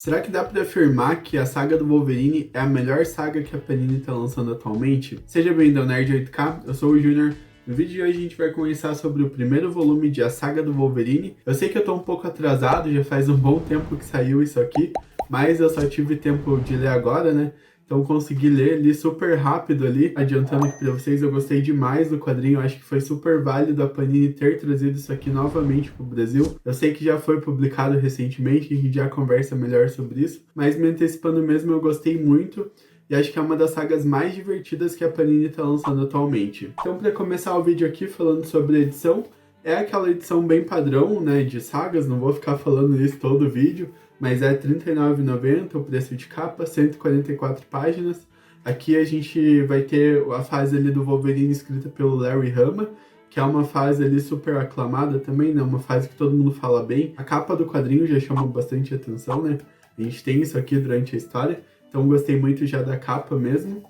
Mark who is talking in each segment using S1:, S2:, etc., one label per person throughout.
S1: Será que dá pra afirmar que a saga do Wolverine é a melhor saga que a Panini tá lançando atualmente? Seja bem-vindo ao Nerd 8K, eu sou o Junior. No vídeo de hoje a gente vai conversar sobre o primeiro volume de A Saga do Wolverine. Eu sei que eu tô um pouco atrasado, já faz um bom tempo que saiu isso aqui, mas eu só tive tempo de ler agora, né? Então consegui ler, li super rápido ali, adiantando aqui pra vocês, eu gostei demais do quadrinho, acho que foi super válido a Panini ter trazido isso aqui novamente pro Brasil. Eu sei que já foi publicado recentemente, a gente já conversa melhor sobre isso, mas me antecipando mesmo, eu gostei muito. E acho que é uma das sagas mais divertidas que a Panini está lançando atualmente. Então, para começar o vídeo aqui falando sobre a edição, é aquela edição bem padrão, né, de sagas, não vou ficar falando isso todo o vídeo, mas é R$ 39,90 o preço de capa, 144 páginas. Aqui a gente vai ter a fase ali do Wolverine escrita pelo Larry Hama, que é uma fase ali super aclamada também, né, uma fase que todo mundo fala bem. A capa do quadrinho já chama bastante atenção, né, a gente tem isso aqui durante a história. Então gostei muito já da capa mesmo.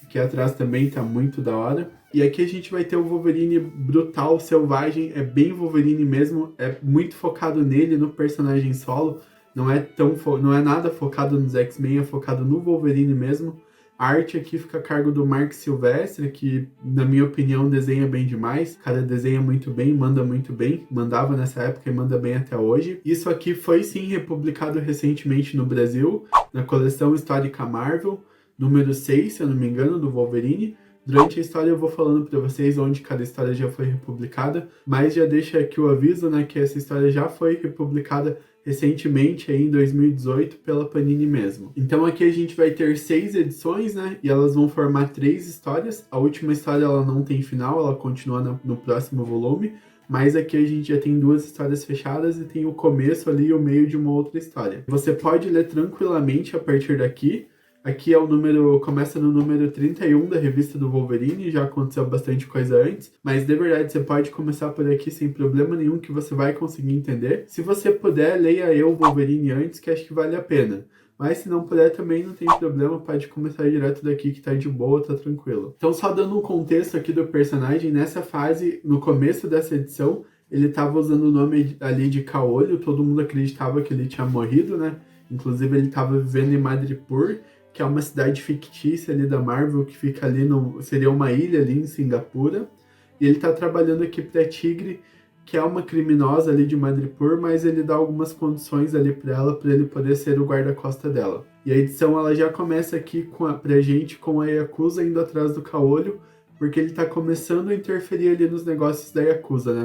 S1: Aqui atrás também tá muito da hora. E aqui a gente vai ter o Wolverine brutal, selvagem, é bem Wolverine mesmo, é muito focado nele, no personagem solo. Não é nada focado nos X-Men, é focado no Wolverine mesmo. A arte aqui fica a cargo do Mark Silvestre, que, na minha opinião, desenha bem demais. O cara desenha muito bem, manda muito bem. Mandava nessa época e manda bem até hoje. Isso aqui foi, sim, republicado recentemente no Brasil, na coleção histórica Marvel, número 6, se eu não me engano, do Wolverine. Durante a história eu vou falando para vocês onde cada história já foi republicada, mas já deixa aqui o aviso, né, que essa história já foi republicada recentemente, aí em 2018, pela Panini mesmo. Então aqui a gente vai ter 6 edições, né, e elas vão formar 3 histórias. A última história ela não tem final, ela continua no próximo volume, mas aqui a gente já tem 2 histórias fechadas e tem o começo ali e o meio de uma outra história. Você pode ler tranquilamente a partir daqui. Aqui é o número, começa no número 31 da revista do Wolverine, já aconteceu bastante coisa antes, mas de verdade você pode começar por aqui sem problema nenhum que você vai conseguir entender. Se você puder, leia eu Wolverine antes, que acho que vale a pena. Mas se não puder também não tem problema, pode começar direto daqui que tá de boa, tá tranquilo. Então só dando um contexto aqui do personagem, nessa fase, no começo dessa edição, ele tava usando o nome ali de Caolho, todo mundo acreditava que ele tinha morrido, né? Inclusive ele tava vivendo em Madripoor, que é uma cidade fictícia ali da Marvel, que fica ali seria uma ilha ali em Singapura, e ele tá trabalhando aqui pra Tigre, que é uma criminosa ali de Madripoor, mas ele dá algumas condições ali pra ele poder ser o guarda-costa dela. E a edição ela já começa aqui pra gente com a Yakuza indo atrás do Caolho, porque ele tá começando a interferir ali nos negócios da Yakuza, né,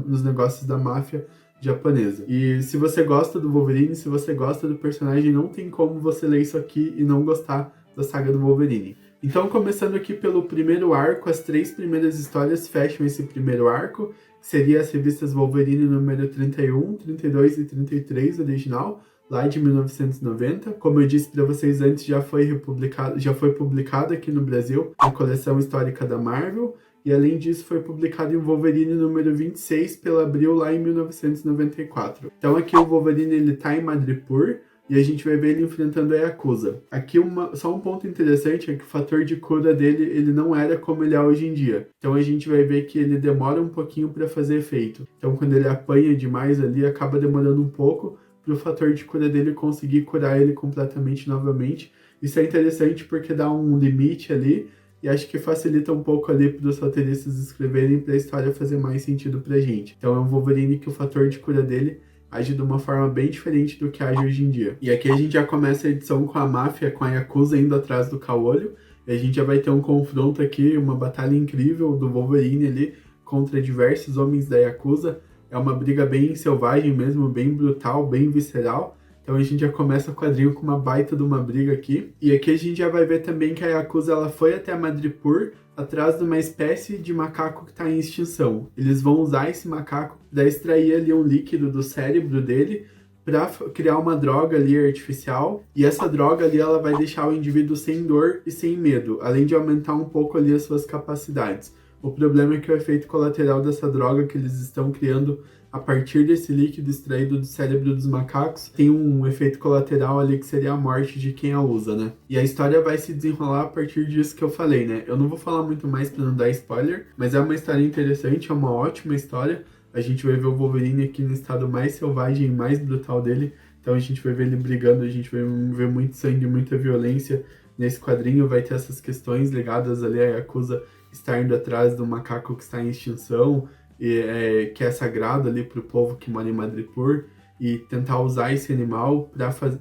S1: nos negócios da máfia japonesa. E se você gosta do Wolverine, se você gosta do personagem, não tem como você ler isso aqui e não gostar da saga do Wolverine. Então, começando aqui pelo primeiro arco, as 3 primeiras histórias fecham esse primeiro arco, que seria as revistas Wolverine número 31, 32 e 33 original, lá de 1990. Como eu disse para vocês antes, já foi publicado aqui no Brasil, na coleção histórica da Marvel. E além disso foi publicado em Wolverine número 26 pela Abril lá em 1994. Então aqui o Wolverine ele tá em Madripoor e a gente vai ver ele enfrentando a Yakuza. Aqui só um ponto interessante é que o fator de cura dele ele não era como ele é hoje em dia. Então a gente vai ver que ele demora um pouquinho para fazer efeito. Então quando ele apanha demais ali acaba demorando um pouco para o fator de cura dele conseguir curar ele completamente novamente. Isso é interessante porque dá um limite ali. E acho que facilita um pouco ali para os roteiristas escreverem para a história fazer mais sentido pra gente. Então é um Wolverine que o fator de cura dele age de uma forma bem diferente do que age hoje em dia. E aqui a gente já começa a edição com a máfia, com a Yakuza indo atrás do Caolho. E a gente já vai ter um confronto aqui, uma batalha incrível do Wolverine ali contra diversos homens da Yakuza. É uma briga bem selvagem mesmo, bem brutal, bem visceral. Então a gente já começa o quadrinho com uma baita de uma briga aqui. E aqui a gente já vai ver também que a Yakuza ela foi até Madripoor atrás de uma espécie de macaco que está em extinção. Eles vão usar esse macaco para extrair ali um líquido do cérebro dele para criar uma droga ali artificial. E essa droga ali ela vai deixar o indivíduo sem dor e sem medo, além de aumentar um pouco ali as suas capacidades. O problema é que o efeito colateral dessa droga que eles estão criando a partir desse líquido extraído do cérebro dos macacos, tem um efeito colateral ali que seria a morte de quem a usa, né? E a história vai se desenrolar a partir disso que eu falei, né? Eu não vou falar muito mais para não dar spoiler, mas é uma história interessante, é uma ótima história. A gente vai ver o Wolverine aqui no estado mais selvagem e mais brutal dele. Então a gente vai ver ele brigando, a gente vai ver muito sangue, muita violência nesse quadrinho. Vai ter essas questões ligadas ali a Yakuza estar indo atrás do macaco que está em extinção, e que é sagrado ali para o povo que mora em Madripoor, e tentar usar esse animal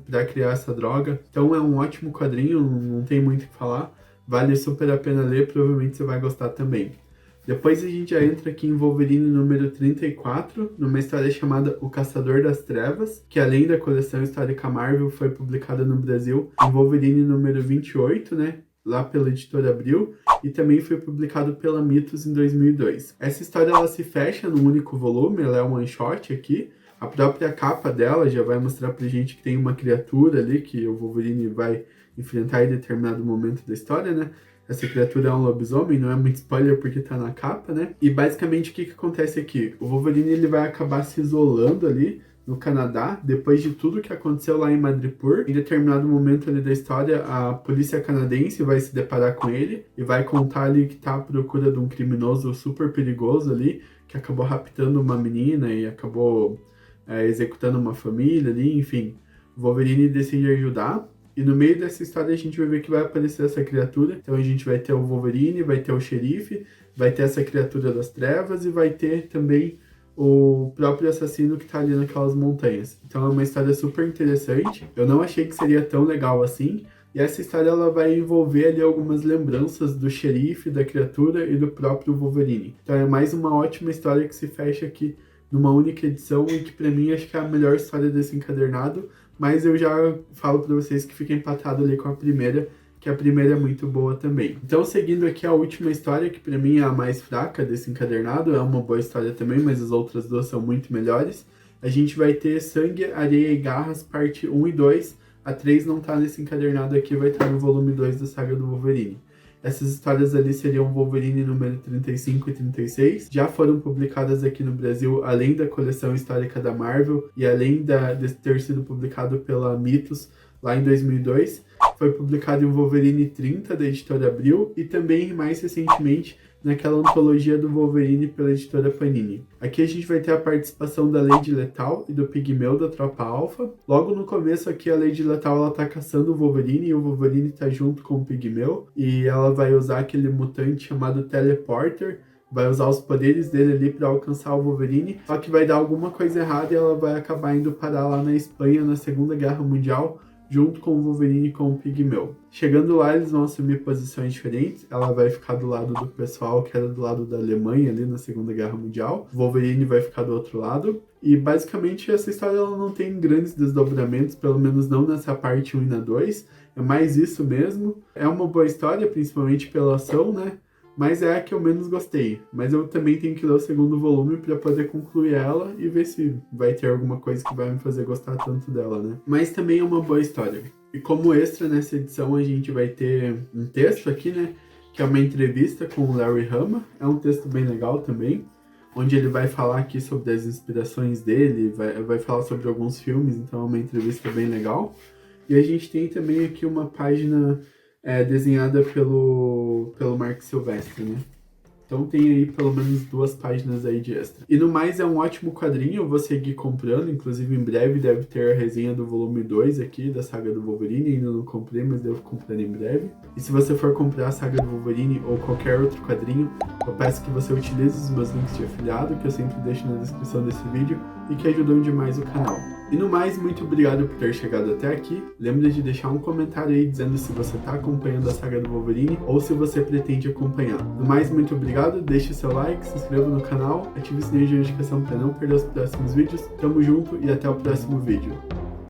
S1: para criar essa droga. Então é um ótimo quadrinho, não tem muito o que falar, vale super a pena ler, provavelmente você vai gostar também. Depois a gente já entra aqui em Wolverine número 34, numa história chamada O Caçador das Trevas, que além da coleção histórica Marvel, foi publicada no Brasil em Wolverine número 28, né? Lá pela editora Abril, e também foi publicado pela Mitos em 2002. Essa história ela se fecha num único volume, ela é um one shot aqui. A própria capa dela já vai mostrar pra gente que tem uma criatura ali que o Wolverine vai enfrentar em determinado momento da história, né? Essa criatura é um lobisomem, não é muito spoiler porque tá na capa, né? E basicamente o que acontece aqui? O Wolverine ele vai acabar se isolando ali no Canadá, depois de tudo que aconteceu lá em Madripoor. Em determinado momento ali da história, a polícia canadense vai se deparar com ele e vai contar ali que tá à procura de um criminoso super perigoso ali, que acabou raptando uma menina e acabou executando uma família ali, enfim. O Wolverine decide ajudar. E no meio dessa história a gente vai ver que vai aparecer essa criatura. Então a gente vai ter o Wolverine, vai ter o xerife, vai ter essa criatura das trevas e vai ter também o próprio assassino que tá ali naquelas montanhas. Então é uma história super interessante. Eu não achei que seria tão legal assim. E essa história ela vai envolver ali algumas lembranças do xerife, da criatura e do próprio Wolverine. Então é mais uma ótima história que se fecha aqui numa única edição e que pra mim acho que é a melhor história desse encadernado. Mas eu já falo pra vocês que fica empatado ali com a primeira, que a primeira é muito boa também. Então, seguindo aqui a última história, que pra mim é a mais fraca desse encadernado, é uma boa história também, mas as outras duas são muito melhores. A gente vai ter Sangue, Areia e Garras, parte 1 e 2. A 3 não tá nesse encadernado aqui, vai estar no volume 2 da saga do Wolverine. Essas histórias ali seriam Wolverine número 35 e 36. Já foram publicadas aqui no Brasil, além da coleção histórica da Marvel e além de ter sido publicado pela Mitos lá em 2002. Foi publicado em Wolverine 30 da editora Abril e também mais recentemente naquela antologia do Wolverine pela editora Panini. Aqui a gente vai ter a participação da Lady Lethal e do Pigmeu da Tropa Alpha. Logo no começo aqui a Lady Lethal ela tá caçando o Wolverine e o Wolverine tá junto com o Pigmeu e ela vai usar aquele mutante chamado Teleporter, vai usar os poderes dele ali para alcançar o Wolverine, só que vai dar alguma coisa errada e ela vai acabar indo parar lá na Espanha na Segunda Guerra Mundial, junto com o Wolverine e com o Pigmeu. Chegando lá, eles vão assumir posições diferentes. Ela vai ficar do lado do pessoal que era do lado da Alemanha ali na Segunda Guerra Mundial. O Wolverine vai ficar do outro lado. E basicamente essa história ela não tem grandes desdobramentos, pelo menos não nessa parte 1 e na 2. É mais isso mesmo. É uma boa história, principalmente pela ação, né? Mas é a que eu menos gostei. Mas eu também tenho que ler o segundo volume para poder concluir ela e ver se vai ter alguma coisa que vai me fazer gostar tanto dela, né? Mas também é uma boa história. E como extra nessa edição a gente vai ter um texto aqui, né? Que é uma entrevista com o Larry Hama. É um texto bem legal também, onde ele vai falar aqui sobre as inspirações dele, vai falar sobre alguns filmes, então é uma entrevista bem legal. E a gente tem também aqui uma página desenhada pelo Mark Silvestre, né? Então tem aí pelo menos 2 páginas aí de extra. E no mais é um ótimo quadrinho, eu vou seguir comprando, inclusive em breve deve ter a resenha do volume 2 aqui da saga do Wolverine, ainda não comprei, mas devo comprar em breve. E se você for comprar a saga do Wolverine ou qualquer outro quadrinho, eu peço que você utilize os meus links de afiliado, que eu sempre deixo na descrição desse vídeo, e que ajudam demais o canal. E no mais, muito obrigado por ter chegado até aqui. Lembra de deixar um comentário aí dizendo se você está acompanhando a saga do Wolverine ou se você pretende acompanhar. No mais, muito obrigado, deixe seu like, se inscreva no canal, ative o sininho de notificação para não perder os próximos vídeos. Tamo junto e até o próximo vídeo.